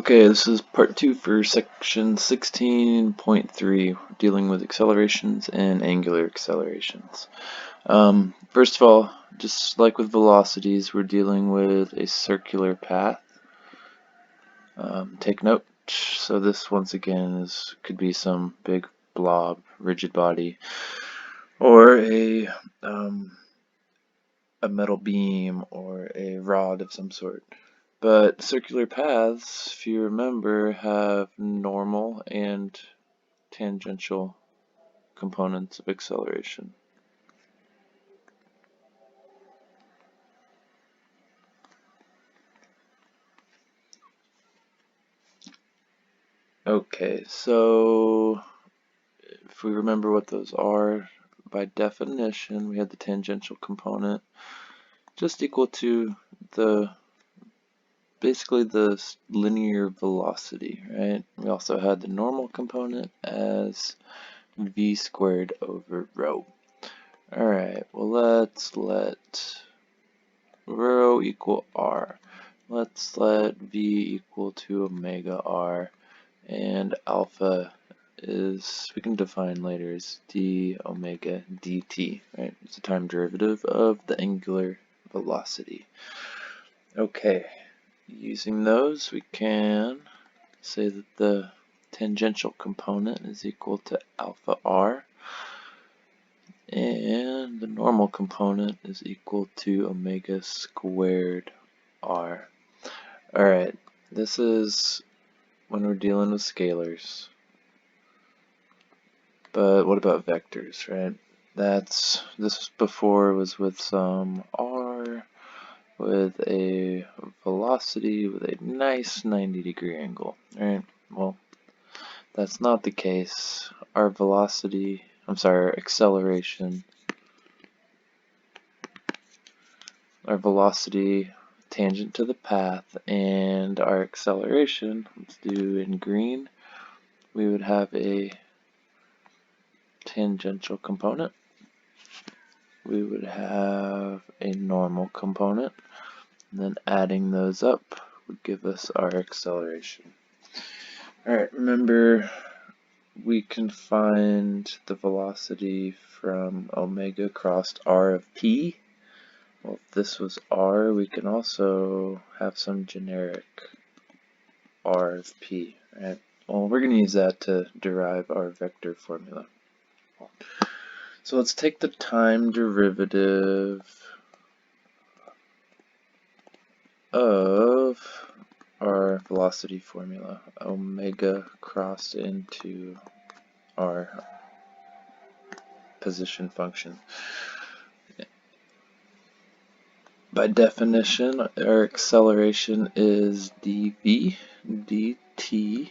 Okay, this is part 2 for section 16.3, dealing with accelerations and angular accelerations. First of all, just like with velocities, we're dealing with a circular path. Take note, so this once again could be some big blob, rigid body, or a metal beam or a rod of some sort. But circular paths, if you remember, have normal and tangential components of acceleration. Okay, so if we remember what those are, by definition, we had the tangential component just equal to basically the linear velocity, right? We also had the normal component as v squared over rho. Alright, well let's let rho equal r. Let's let v equal to omega r, and alpha is, we can define later, as d omega dt, right? It's the time derivative of the angular velocity. Okay, using those we can say that the tangential component is equal to alpha r, and the normal component is equal to omega squared r. Alright, this is when we're dealing with scalars. But what about vectors, right? This before was with some r, with a velocity with a nice 90-degree angle, right? Well, that's not the case. Our velocity, our acceleration, our velocity tangent to the path, and our acceleration, let's do in green, we would have a tangential component, we would have a normal component, and then adding those up would give us our acceleration. Alright, remember we can find the velocity from omega crossed r of p. Well, if this was r, we can also have some generic r of p, right? Well, we're going to use that to derive our vector formula. So let's take the time derivative of our velocity formula, omega crossed into our position function. By definition, our acceleration is dv dt,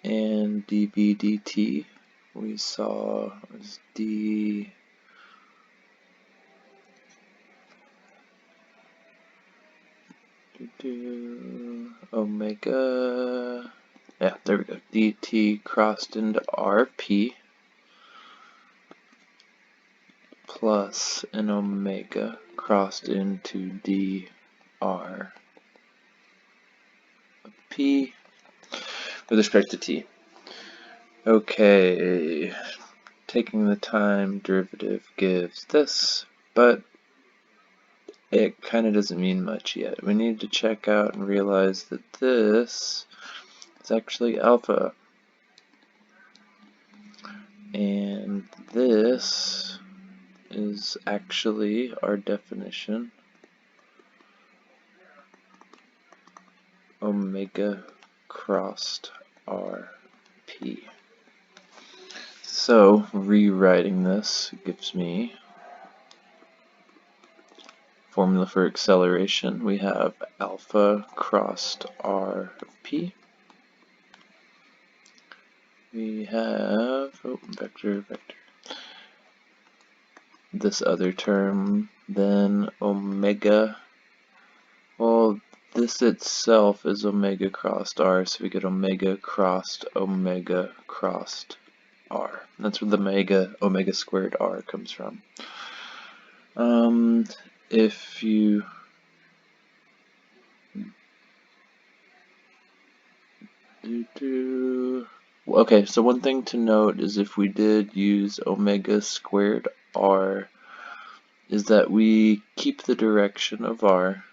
and dv dt we saw as d omega, yeah, there we go, dt crossed into rp plus an omega crossed into dr p with respect to t. Okay, taking the time derivative gives this, but it kind of doesn't mean much yet. We need to check out and realize that this is actually alpha, and this is actually our definition, omega crossed rp. So rewriting this gives me formula for acceleration. We have alpha crossed r of p. We have vector, this other term, then omega. Well, this itself is omega crossed r, so we get omega crossed r. That's where the omega squared r comes from. If you Okay, so one thing to note is if we did use omega squared r, is that we keep the direction of r,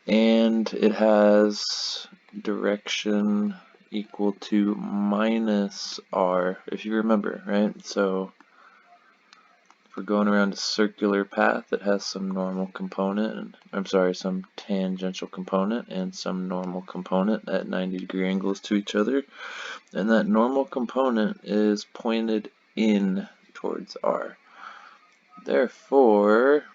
and it has direction equal to minus r, if you remember, right? So if we're going around a circular path, it has some normal component, some tangential component and some normal component at 90-degree angles to each other. And that normal component is pointed in towards R. Therefore,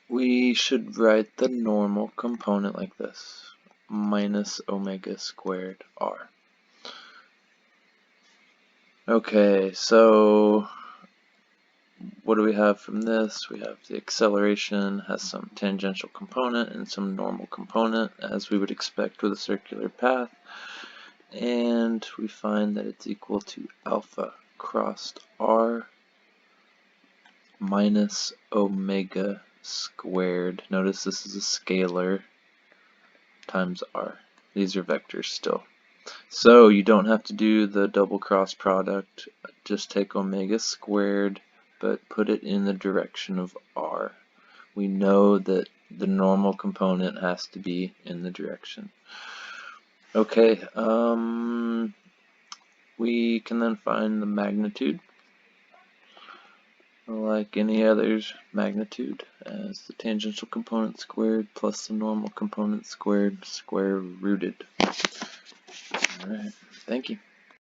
we should write the normal component like this, minus omega squared R. Okay, so what do we have from this? We have the acceleration has some tangential component and some normal component, as we would expect with a circular path. And we find that it's equal to alpha crossed R minus omega squared. Notice this is a scalar times R. These are vectors still. So you don't have to do the double cross product. Just take omega squared, but put it in the direction of R. We know that the normal component has to be in the direction. Okay, we can then find the magnitude. Like any other's magnitude as the tangential component squared plus the normal component squared, square rooted. Alright, thank you.